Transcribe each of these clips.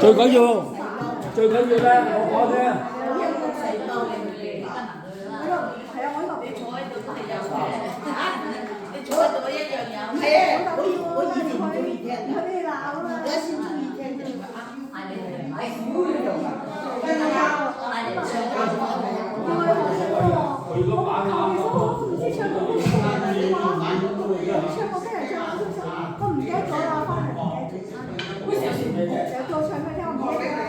最緊要咧，我講啫。坐喺度一樣有。係啊，我以前唔中意聽，而家先中意聽嘅。嗌你哋買少呢度㗎。嗌你哋唱歌。佢個版啊，唔知唱過邊個唱過跟人唱我唔記得咗啦，翻嚟唔記得咗。有做唱咩聽我唔記得咗。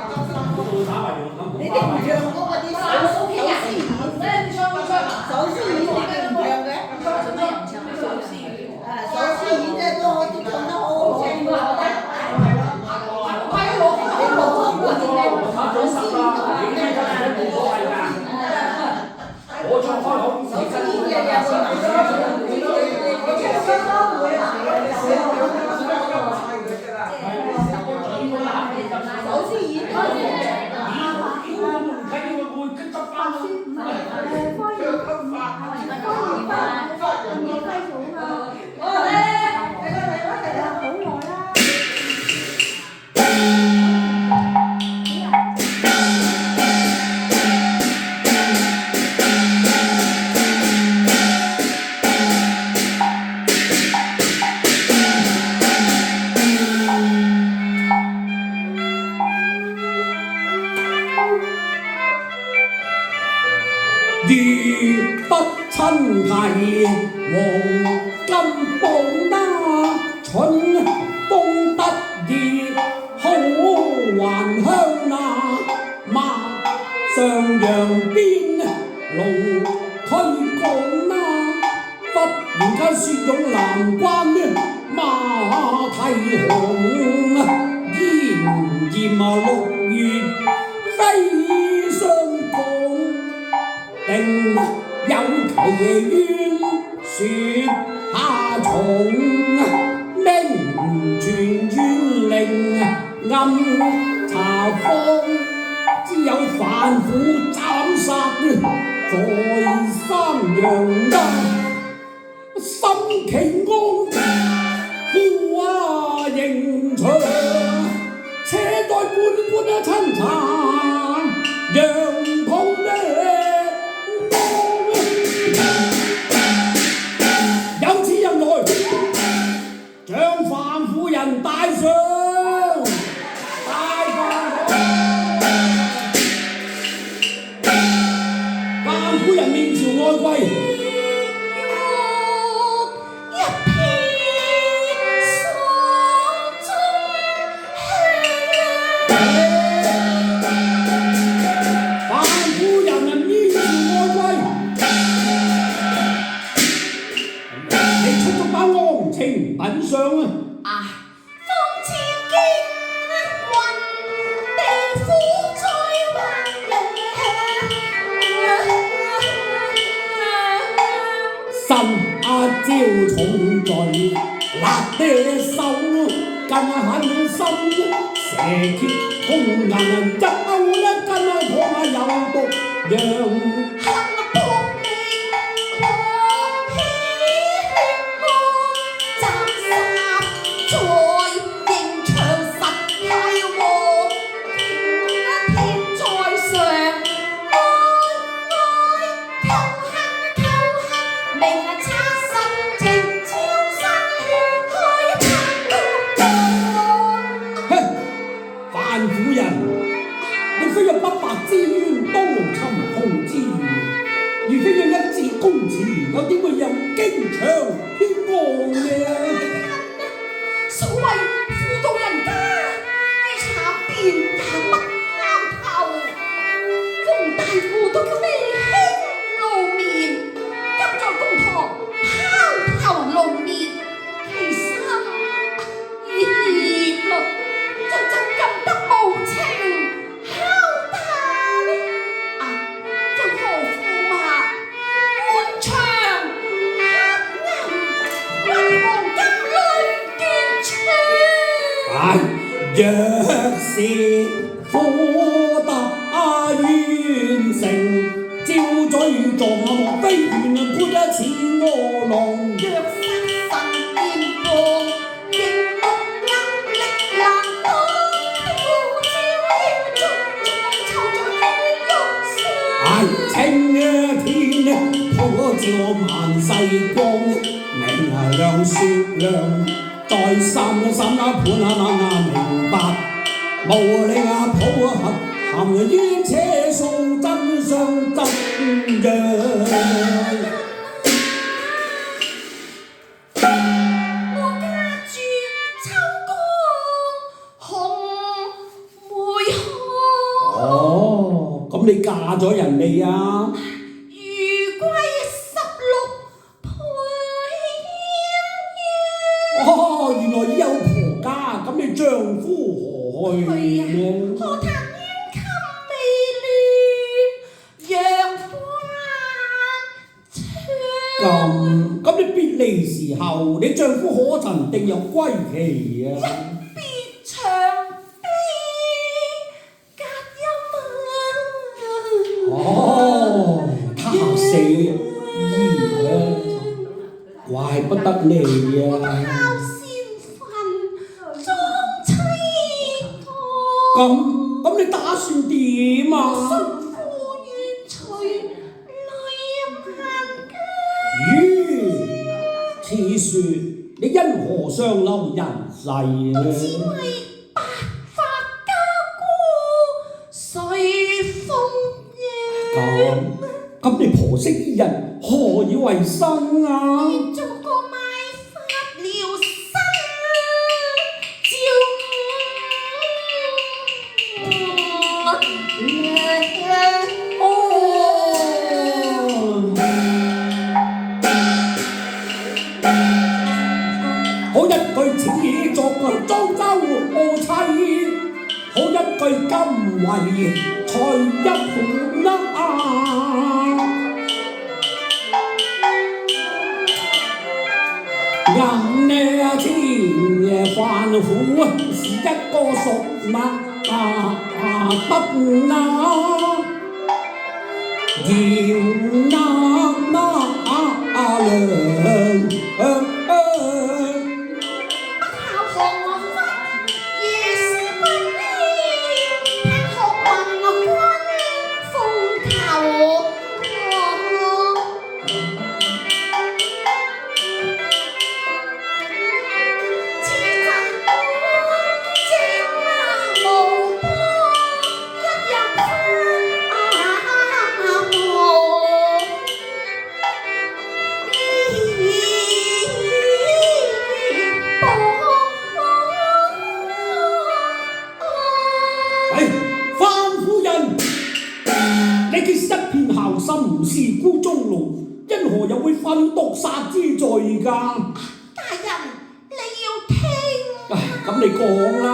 你哋唔唱嗰個啲手詩演，手詩演你哋唔唱嘅？做咩唔唱手詩語？手詩演咧都唱得好好聽㗎。我唱開好，手詩演嘅有手詩演都係如不親提黃金寶那春風得意好還鄉那馬上陽邊路推廣那忽然間雪湧南關馬蹄紅炎炎6月飛霜降定有奇冤雪下重，名傳冤令暗查方，只有反腐斬殺在三陽間，心奇安富刑場，且待官親查陽痛有此人來，將范夫人帶上，帶上范夫人面朝外跪，品相啊！方知經運地府再還神阿招重罪，辣的手更狠心，蛇蝎空人執勾一根拖有毒藥。范夫人，你非有不白之冤，當勞尋紅之餘，如非有一紙公詞，又點會有經長偏惡呢？所謂婦道人家，於茶邊也不敲頭，封大戶都叫你輕露面，急在公堂拋頭露面，其心熱律。真禁得無情敲打啊！又何苦嘛？官場黑暗，為黃金淚斷腸。若是苦打冤成，招罪狀莫非原判一似餓狼。若殺神劍光，亦不能力難當夫子。照萬世光，明亮雪亮，再三三盤明白，無力抱合含於車訴真相真樣。咁你嫁咗人未啊？余歸16配哦，原來已有婆家，咁你丈夫何去呢？何談冤襟未亂，陽關咁你別離時候，你丈夫可曾定有歸期啊？他死意啊，怪不得你啊！咁你打算點啊？此說你因何上流人世啊？咁你婆媳二人何以為生啊？做個賣法療身，好一句似作個莊周傲妻，好一句今為才一款啊！人呢天夜患苦是一個屬物不啊！言心是孤中奴，因何又會犯毒殺之罪㗎？大人，你要聽。咁你講啦。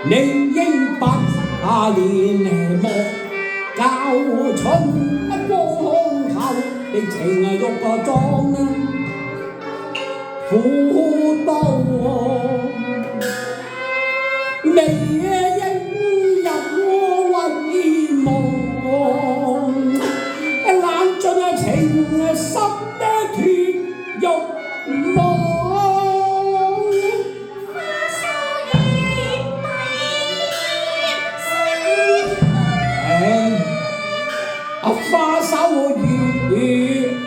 你應不下年莫教春光後，你情欲個妝苦多，你應入遺夢，冷盡情深的鐵玉夢。花手如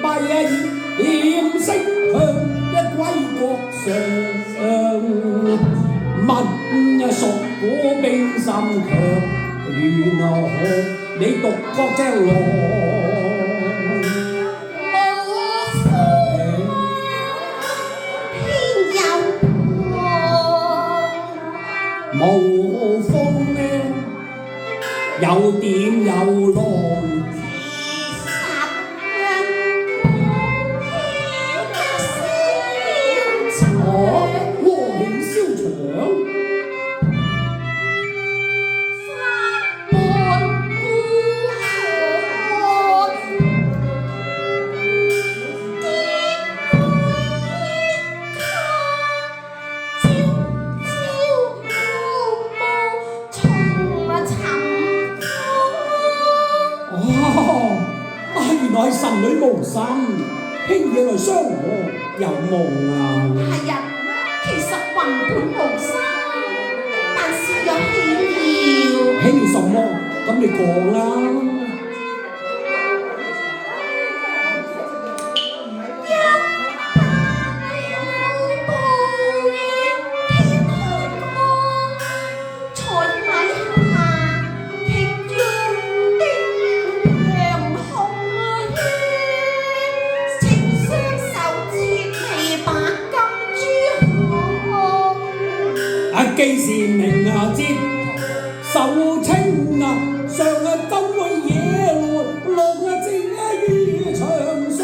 閉掩色向一歸國上，問屬古兵心強，原何你獨覺隻狼？無風呢，有點有浪。神女無心，輕嘢來傷我有夢啊！係啊，其實雲本無心，但是有喜妙。喜妙什麼？咁你講啦。既是明節受清上周野落正於牆上。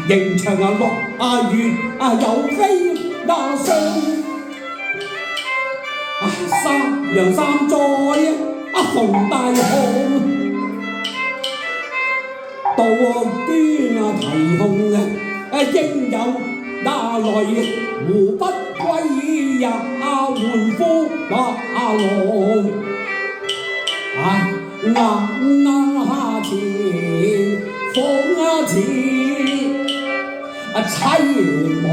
迎長落月有飛上，三陽三載逢大紅，杜鵑提控應有來胡不歸呀換夫郎。前風前凄無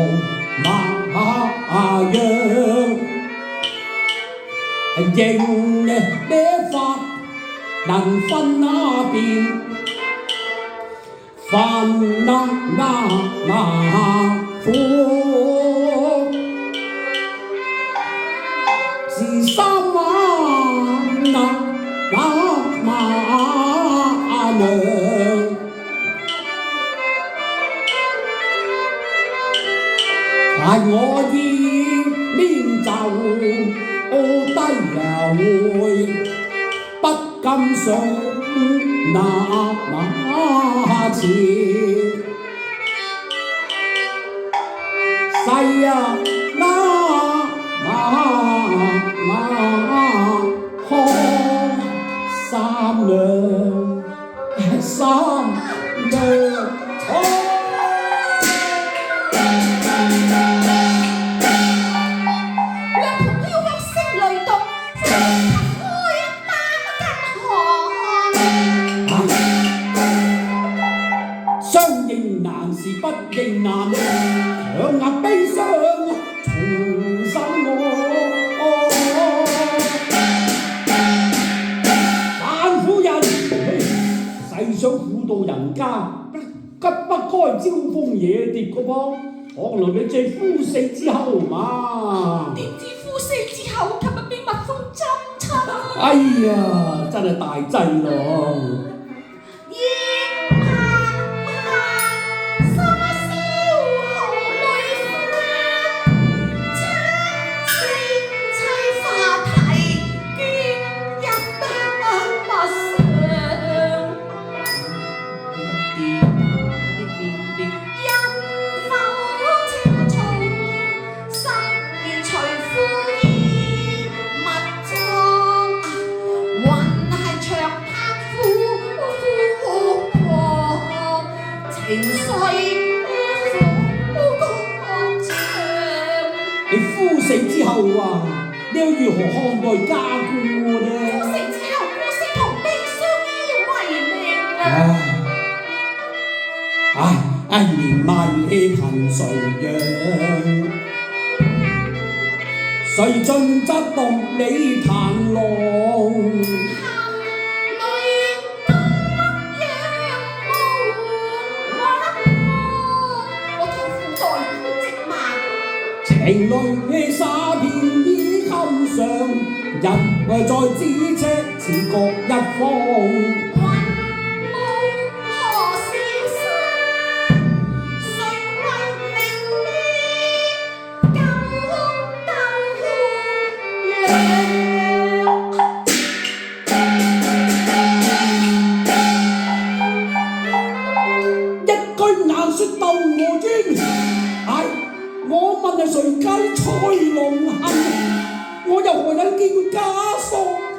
馬樣，應法能分辨，分馬虎，是三馬娘。我意黏就低會，不敢上那馬前。細那馬看三兩。相應難是不應難，強壓悲傷重生我。反婦人，世上婦道人家，吉不該招風惹蝶個噃。可能你借夫死之後嘛？點知夫死之後，琴日俾蜜蜂針親。哎呀，真係大劑咯！你夫死之後你又如何看待家顧呢？夫死之後，孤星同悲傷依為命年邁憑誰養？誰盡則動你彈浪？情淚灑遍衣襟上，人在咫尺似各一方。一句眼說鬥我冤，我問係誰家才龍恨？我又何忍見家屬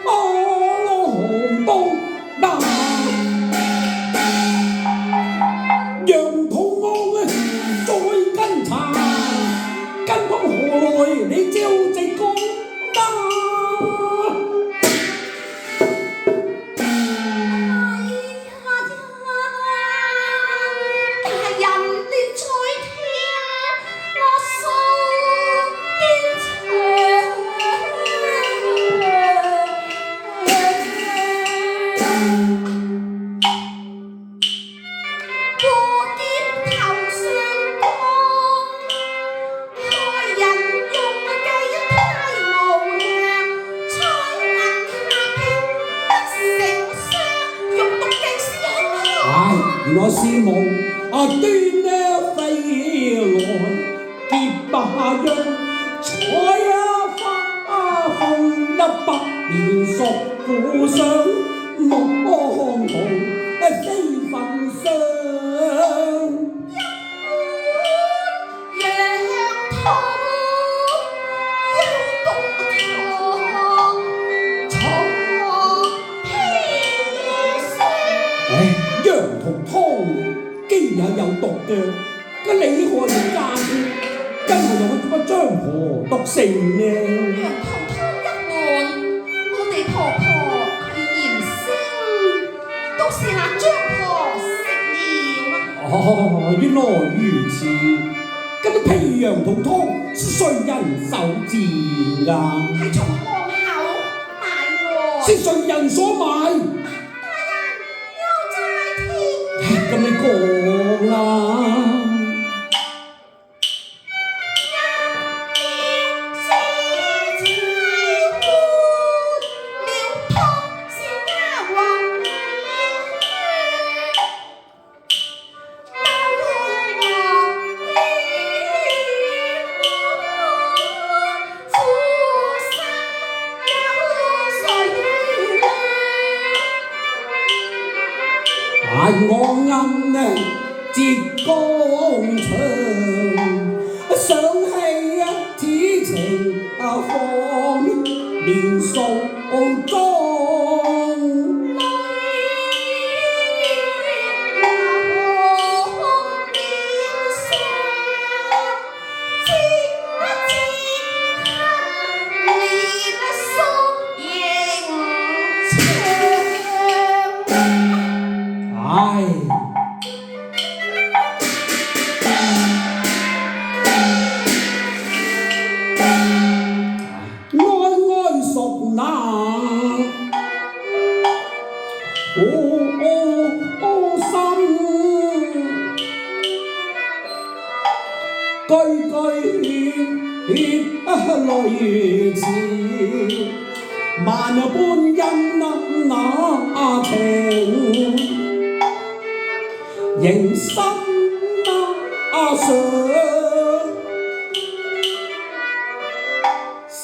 寒冬難？楊同安再跟查，跟我何來你招直講得？原來是無端飛來結巴央，採花紅100年熟苦香，目光紅非分相。羊同湯既也有毒嘅，咁你害人家嘅，跟住又乜張婆毒成呢？羊同湯一案，我哋婆婆佢嫌腥，都是那張婆食了。哦，原來如此，咁啲譬羊同湯是誰人手賤㗎？係從巷口買喎。是誰人所買？咁你講啦。我暗浙江場，想起此情放年數中。句句淚似萬般因那情，仍心上色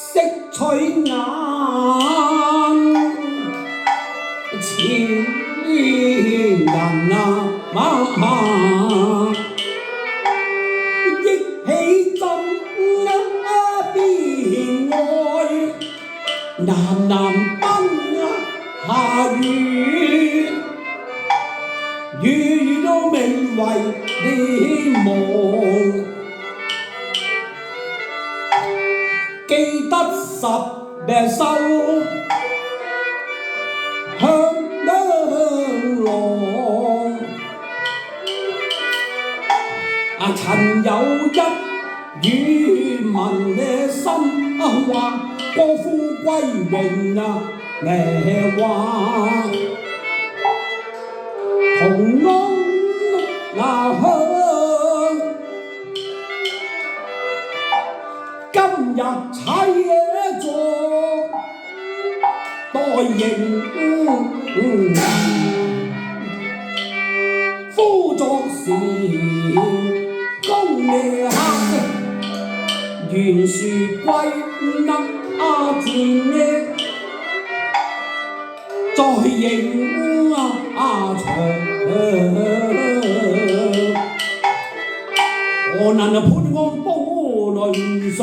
取眼，前人南南奔下雨，雨都未為你夢，記得10收向兩浪，曾有一語問你心話。過富貴榮咩話，同安鄉，今日踩野座待迎夫作時，公你客袁樹貴戰在迎場，河南潘安堡輪上，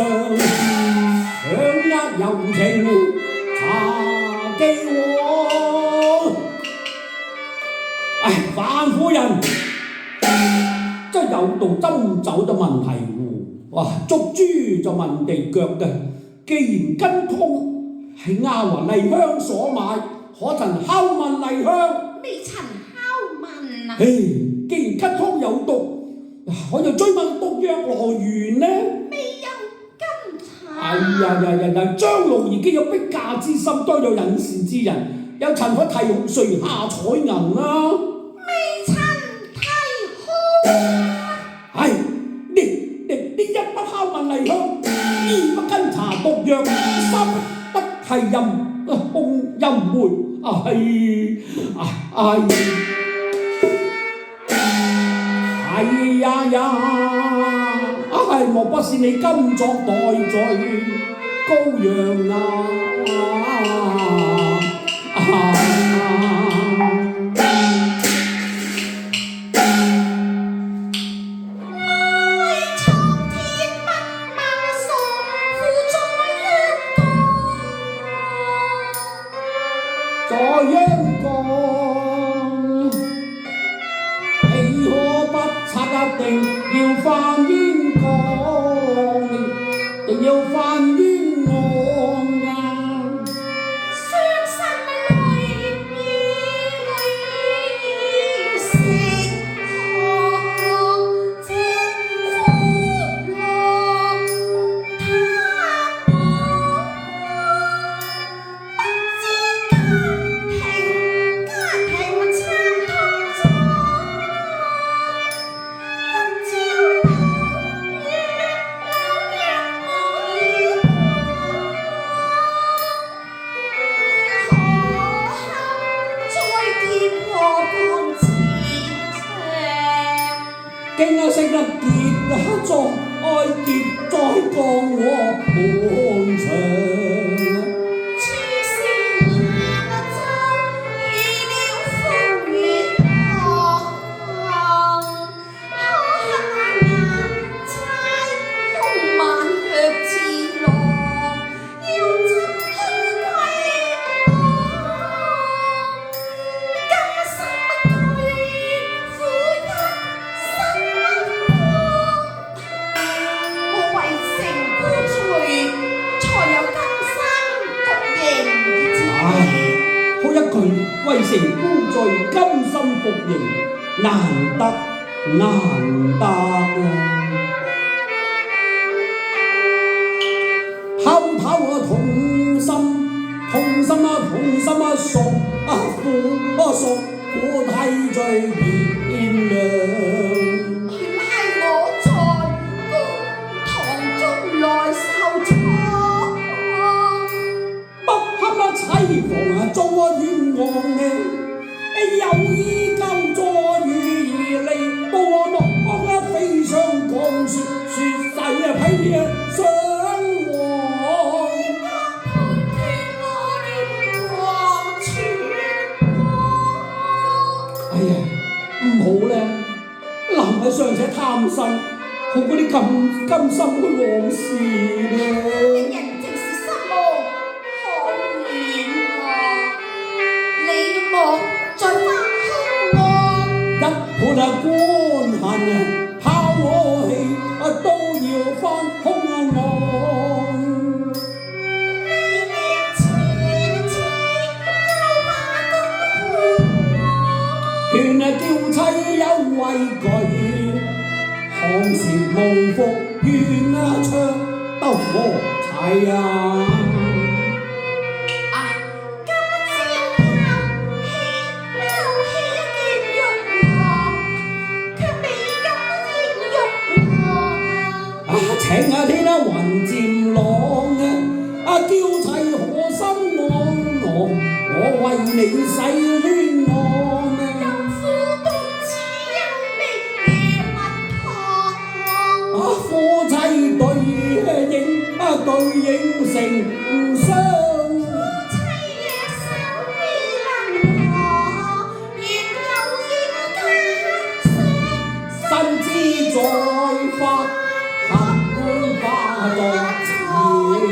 響一柔情。即係有道斟酒就問題壺，哇！捉豬就問地腳嘅。既然跟通係丫鬟麗香所買，可曾敲問麗香？未曾敲問啊！唉，既然跟通有毒，我就追問毒藥來源呢？未有跟查。哎呀！張龍已經有逼嫁之心，當有引線之人，有曾可提紅誰下彩銀啊？未曾提好。唉，呢一不敲問麗香，二不跟查毒藥，三不提任控淫梅。莫不是你今作代罪羔羊在央國，你可不察定要犯冤枉，定要犯冤枉啊！傷心淚已成河，千夫浪他經我識得結作愛結在江和半場。為成孤罪，甘心服刑，難得啊！探討同心屬苦體最賢良。原係我在公堂中來受挫，不堪妻房做冤枉呢，有意救助於而嚟，報我落飛上講説世批上王。哎呀，唔好咧，男喺尚且貪心，好過啲咁甘心嘅往事咧。令人直是失望可憐啊！你莫再翻兇我，一盤官恨拋我氣，都要翻兇我。勸嬌妻有畏懼，看時無福怨唱得我齊啊！請天雲漸朗嬌妻可心我為你洗冤枉夫妻對影成雙。身之在法合官化作孽。